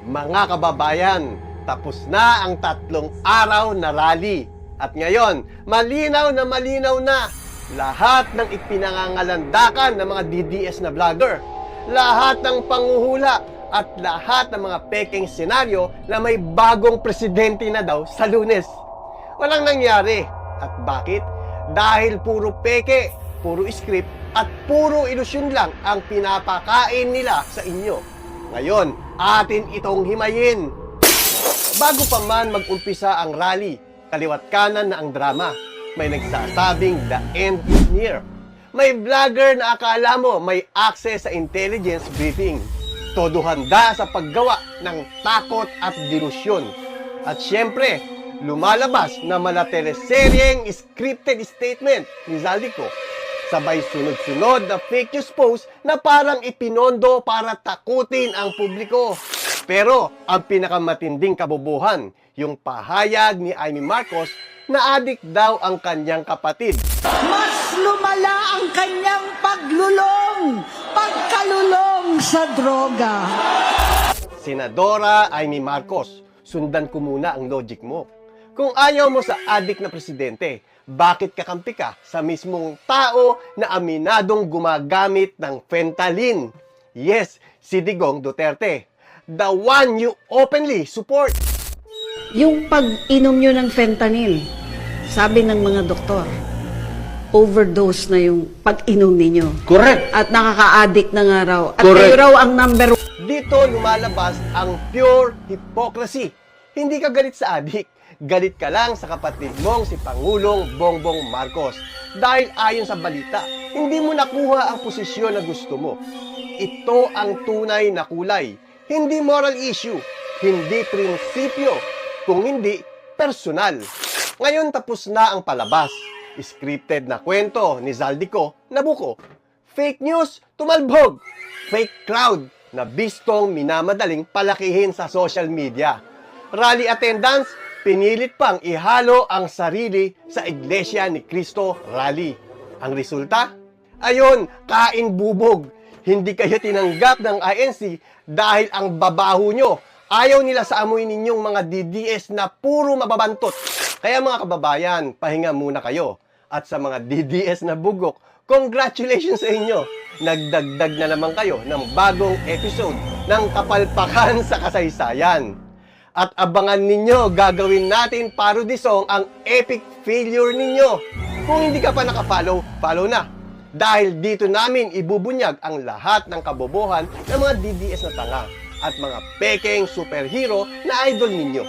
Mga kababayan, tapos na ang 3 araw na rally. At ngayon, malinaw na lahat ng ipinangangalandakan ng mga DDS na vlogger, lahat ng panguhula at lahat ng mga peking senaryo na may bagong presidente na daw sa Lunes. Walang nangyari. At bakit? Dahil puro peke, puro script at puro ilusyon lang ang pinapakain nila sa inyo. Ngayon, atin itong himayin. Bago pa man mag-umpisa ang rally, kaliwat kanan na ang drama. May nagsasabing the end is near. May vlogger na akala mo may access sa intelligence briefing. Todo handa sa paggawa ng takot at delusyon. At syempre, lumalabas na mala teleseryeng scripted statement ni Zaldico. Sabay sunod-sunod na fake news post na parang ipinondo para takutin ang publiko. Pero ang pinakamatinding kabobohan, yung pahayag ni Amy Marcos na adik daw ang kanyang kapatid. Mas lumala ang kanyang pagkalulong sa droga. Senadora Amy Marcos, sundan ko muna ang logic mo. Kung ayaw mo sa adik na presidente, bakit kakampi ka sa mismong tao na aminadong gumagamit ng fentanyl? Yes, si Digong Duterte. The one you openly support. Yung pag-inom nyo ng fentanyl, sabi ng mga doktor, overdose na yung pag-inom ninyo. Correct. At nakaka-addict na nga raw. At Correct. kayo raw ang number 1. Dito lumalabas ang pure hypocrisy. Hindi ka galit sa adik. Galit ka lang sa kapatid mong si Pangulong Bongbong Marcos. Dahil ayon sa balita, hindi mo nakuha ang posisyon na gusto mo. Ito ang tunay na kulay. Hindi moral issue, hindi prinsipyo, kung hindi personal. Ngayon tapos na ang palabas. Scripted na kwento ni Zaldico, nabuko. Fake news, tumalbog. Fake crowd, na bistong minamadaling palakihin sa social media. Rally attendance, pinilit pang ihalo ang sarili sa Iglesia ni Cristo rally. Ang resulta? Ayon, kain bubog. Hindi kayo tinanggap ng INC dahil ang babaho nyo. Ayaw nila sa amoy ninyong mga DDS na puro mababantot. Kaya mga kababayan, pahinga muna kayo. At sa mga DDS na bugok, congratulations sa inyo! Nagdagdag na naman kayo ng bagong episode ng Kapalpakan sa Kasaysayan. At abangan ninyo, gagawin natin parody song ang epic failure ninyo. Kung hindi ka pa nakafollow, follow na. Dahil dito namin ibubunyag ang lahat ng kabobohan ng mga DDS na tanga at mga pekeng superhero na idol ninyo.